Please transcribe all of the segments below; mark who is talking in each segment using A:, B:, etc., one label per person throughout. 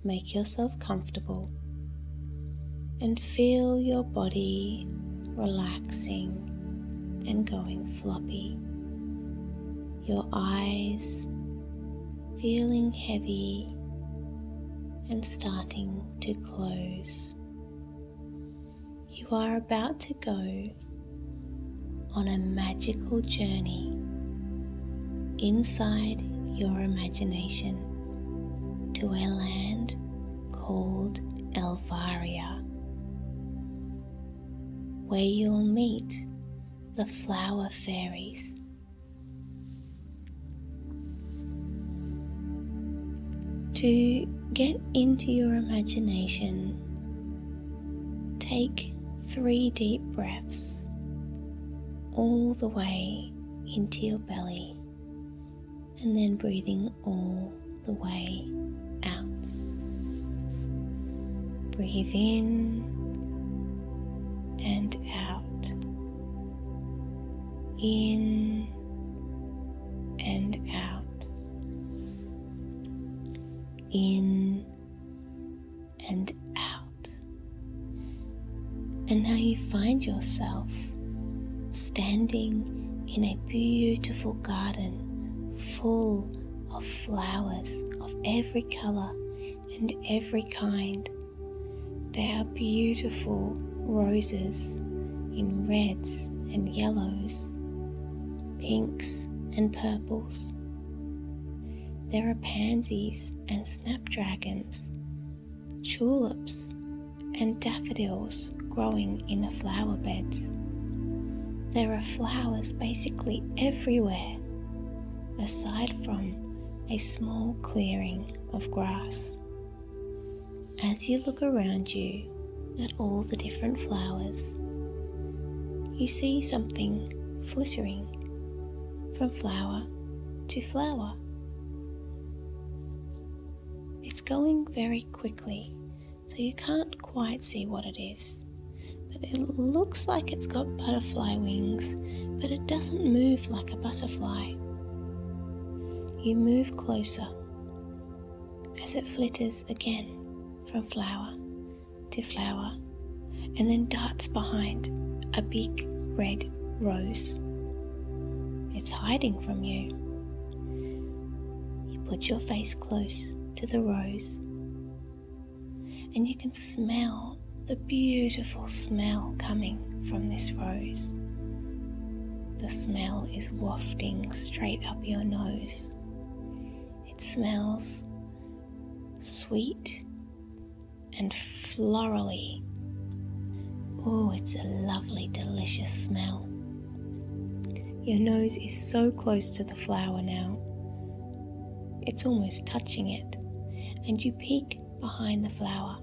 A: make yourself comfortable and feel your body relaxing and going floppy. Your eyes feeling heavy and starting to close. You are about to go on a magical journey inside your imagination to a land called Elvaria, where you'll meet the flower fairies. To get into your imagination, take 3 deep breaths all the way into your belly, and then breathing all the way out. Breathe in and out. In and out. In and out. And now you find yourself standing in a beautiful garden full of flowers of every colour and every kind. There are beautiful roses in reds and yellows, pinks and purples. There are pansies and snapdragons, tulips and daffodils growing in the flower beds. There are flowers basically everywhere, aside from a small clearing of grass. As you look around you at all the different flowers, you see something flittering from flower to flower. It's going very quickly, so you can't quite see what it is, but it looks like it's got butterfly wings, but it doesn't move like a butterfly. You move closer as it flitters again from flower to flower, and then darts behind a big red rose. It's hiding from you. You put your face close to the rose, and you can smell the beautiful smell coming from this rose. The smell is wafting straight up your nose. It smells sweet and florally. Oh, it's a lovely, delicious smell. Your nose is so close to the flower now. It's almost touching it, and you peek behind the flower.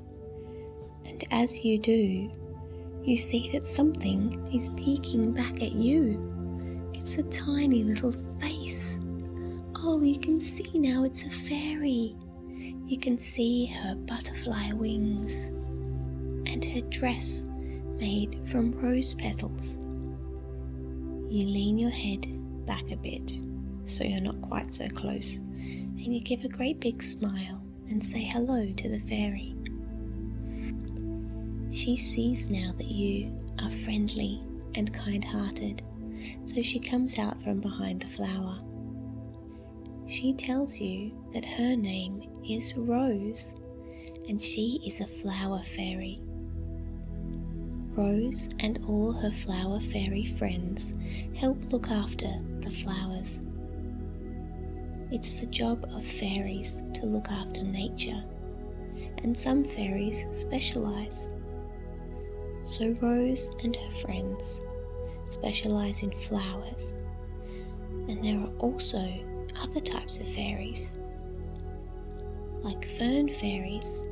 A: And as you do, you see that something is peeking back at you. It's a tiny little face. Oh, you can see now it's a fairy. You can see her butterfly wings and her dress made from rose petals. You lean your head back a bit so you're not quite so close, and you give a great big smile and say hello to the fairy. She sees now that you are friendly and kind-hearted, so she comes out from behind the flower. She tells you that her name is Rose, and she is a flower fairy. Rose and all her flower fairy friends help look after the flowers. It's the job of fairies to look after nature, and some fairies specialise. So Rose and her friends specialise in flowers, and there are also other types of fairies, like fern fairies,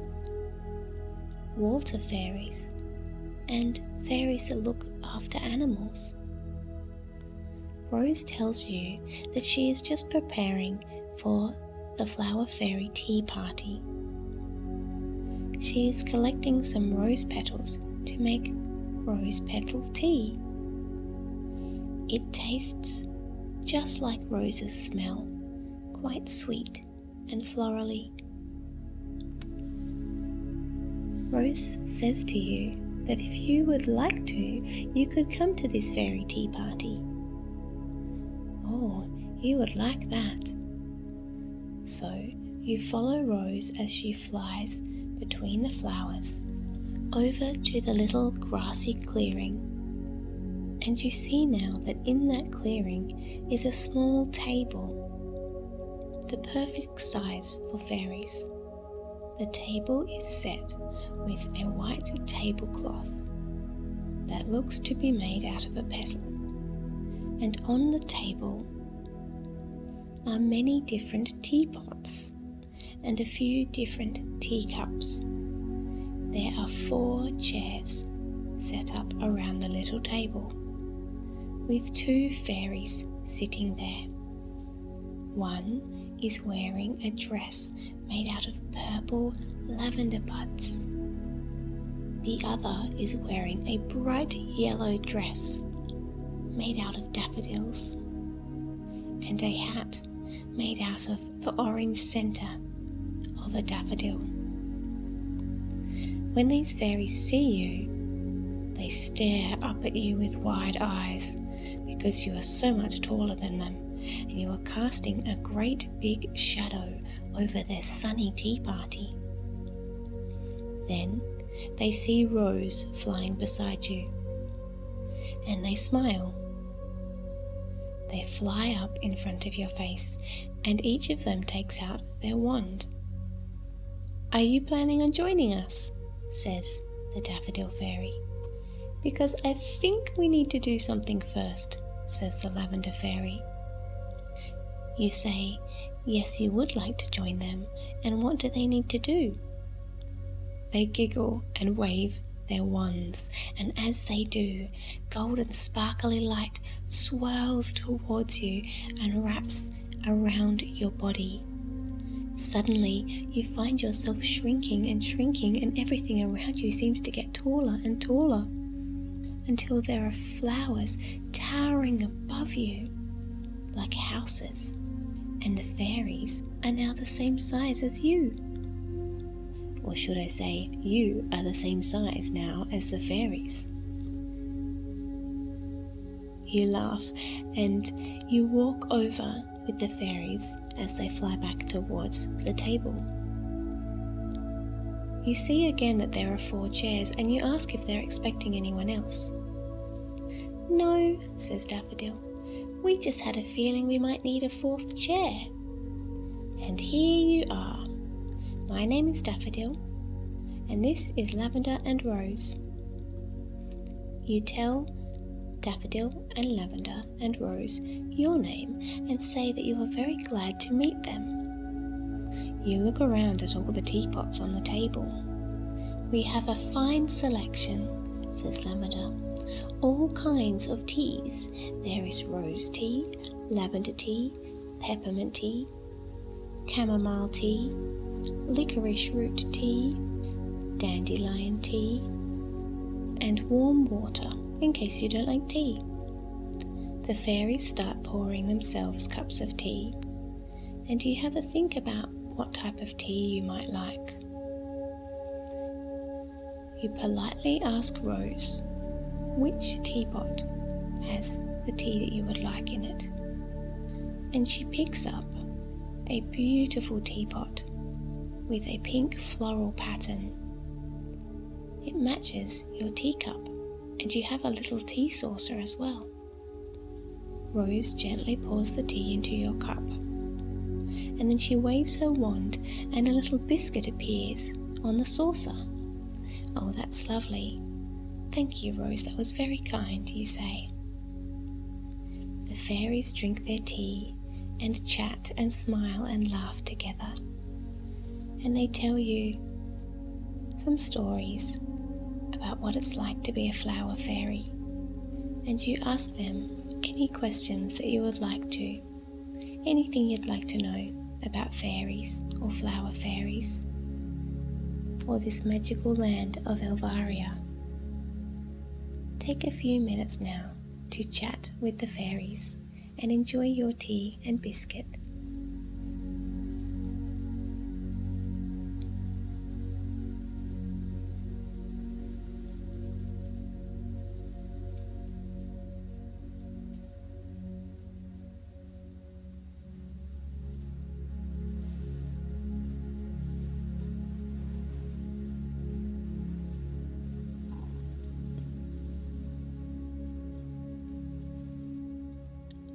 A: water fairies, and fairies that look after animals. Rose tells you that she is just preparing for the flower fairy tea party. She is collecting some rose petals to make rose petal tea. It tastes just like roses smell, quite sweet and florally. Rose says to you that if you would like to, you could come to this fairy tea party. Oh, you would like that. So you follow Rose as she flies between the flowers over to the little grassy clearing, and you see now that in that clearing is a small table, the perfect size for fairies. The table is set with a white tablecloth that looks to be made out of a petal, and on the table are many different teapots and a few different teacups. There are 4 chairs set up around the little table, with 2 fairies sitting there. One is wearing a dress made out of purple lavender buds. The other is wearing a bright yellow dress made out of daffodils, and a hat made out of the orange centre of a daffodil. When these fairies see you, they stare up at you with wide eyes because you are so much taller than them, and you are casting a great big shadow over their sunny tea party. Then they see Rose flying beside you, and they smile. They fly up in front of your face, and each of them takes out their wand. "Are you planning on joining us?" says the Daffodil Fairy. "Because I think we need to do something first," says the Lavender Fairy. You say, yes, you would like to join them, and what do they need to do? They giggle and wave their wands, and as they do, golden sparkly light swirls towards you and wraps around your body. Suddenly, you find yourself shrinking, and everything around you seems to get taller and taller, until there are flowers towering above you like houses, and the fairies are now the same size as you. Or should I say, you are the same size now as the fairies. You laugh and you walk over with the fairies as they fly back towards the table. You see again that there are 4 chairs, and you ask if they're expecting anyone else. "No," says Daffodil, "we just had a feeling we might need a 4th chair. And here you are. My name is Daffodil, and this is Lavender and Rose." You tell Daffodil and Lavender and Rose your name and say that you are very glad to meet them. You look around at all the teapots on the table. "We have a fine selection," says Lavender. "All kinds of teas. There is rose tea, lavender tea, peppermint tea, chamomile tea, licorice root tea, dandelion tea, and warm water in case you don't like tea." The fairies start pouring themselves cups of tea, and you have a think about what type of tea you might like. You politely ask Rose which teapot has the tea that you would like in it, and she picks up a beautiful teapot with a pink floral pattern. It matches your teacup, and you have a little tea saucer as well. Rose gently pours the tea into your cup, and then she waves her wand and a little biscuit appears on the saucer. "Oh, that's lovely. Thank you, Rose, that was very kind," you say. The fairies drink their tea and chat and smile and laugh together, and they tell you some stories about what it's like to be a flower fairy, and you ask them any questions that you would like to, anything you'd like to know about fairies or flower fairies, or this magical land of Elvaria. Take a few minutes now to chat with the fairies and enjoy your tea and biscuit.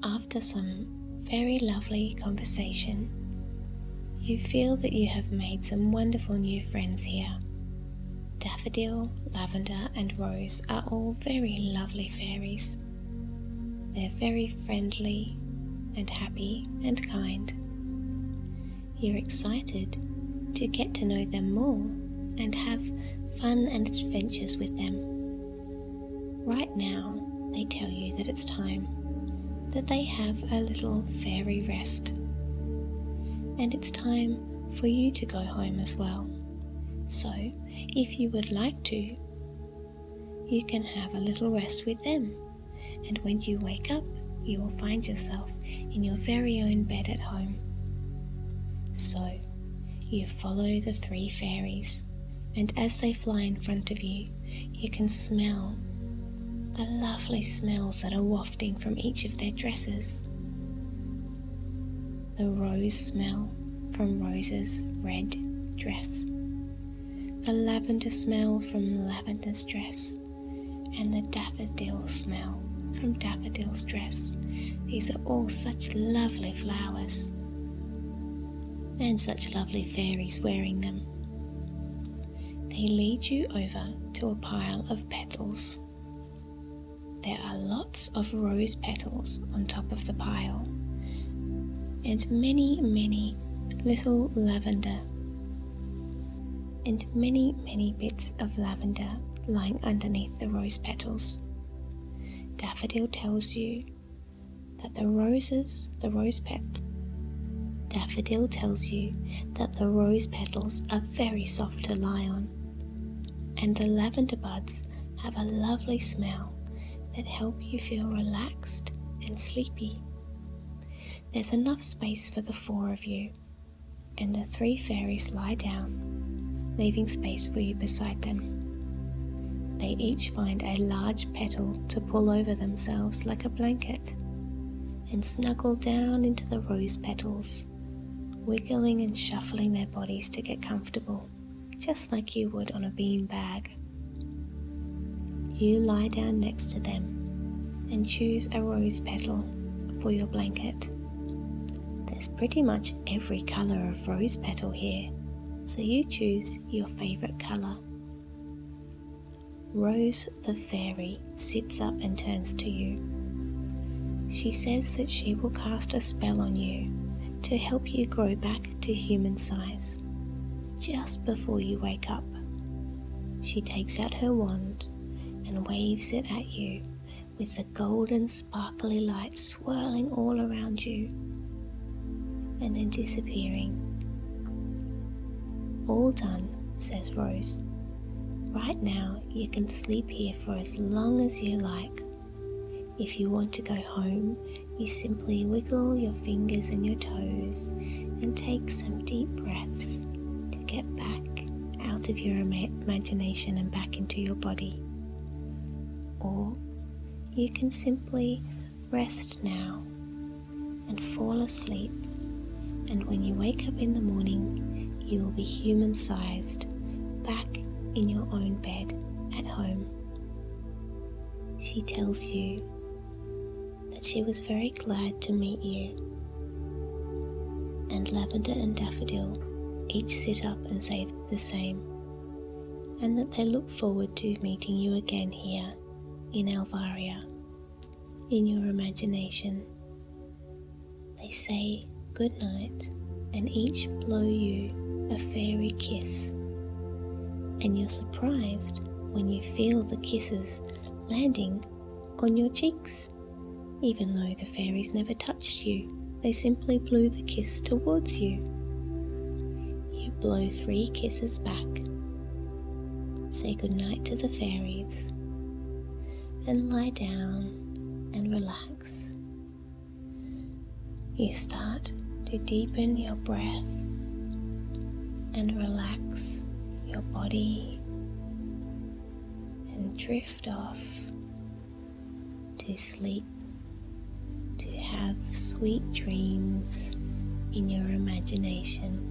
A: After some very lovely conversation, you feel that you have made some wonderful new friends here. Daffodil, Lavender and Rose are all very lovely fairies. They're very friendly and happy and kind. You're excited to get to know them more and have fun and adventures with them. Right now, they tell you that it's time that they have a little fairy rest. And it's time for you to go home as well. So, if you would like to, you can have a little rest with them. And when you wake up, you will find yourself in your very own bed at home. So, you follow the 3 fairies, and as they fly in front of you, you can smell the lovely smells that are wafting from each of their dresses. The rose smell from Rose's red dress, the lavender smell from Lavender's dress, and the daffodil smell from Daffodil's dress. These are all such lovely flowers, and such lovely fairies wearing them. They lead you over to a pile of petals. There are lots of rose petals on top of the pile, and many little lavender, and many bits of lavender lying underneath the rose petals. Daffodil tells you that Daffodil tells you that the rose petals are very soft to lie on, and the lavender buds have a lovely smell that help you feel relaxed and sleepy. There's enough space for the 4 of you, and the 3 fairies lie down, leaving space for you beside them. They each find a large petal to pull over themselves like a blanket, and snuggle down into the rose petals, wiggling and shuffling their bodies to get comfortable, just like you would on a bean bag. You lie down next to them and choose a rose petal for your blanket. There's pretty much every colour of rose petal here, so you choose your favourite colour. Rose the fairy sits up and turns to you. She says that she will cast a spell on you to help you grow back to human size just before you wake up. She takes out her wand and waves it at you with the golden sparkly light swirling all around you and then disappearing. All done, says Rose. Right now you can sleep here for as long as you like. If you want to go home, you simply wiggle your fingers and your toes and take some deep breaths to get back out of your imagination and back into your body. Or you can simply rest now and fall asleep, and when you wake up in the morning, you will be human-sized, back in your own bed at home. She tells you that she was very glad to meet you, and Lavender and Daffodil each sit up and say the same, and that they look forward to meeting you again here in Elvaria, in your imagination. They say good night and each blow you a fairy kiss, and you're surprised when you feel the kisses landing on your cheeks, even though the fairies never touched you. They simply blew the kiss towards you. You blow 3 kisses back, say good night to the fairies, and lie down and relax. You start to deepen your breath and relax your body and drift off to sleep, to have sweet dreams in your imagination.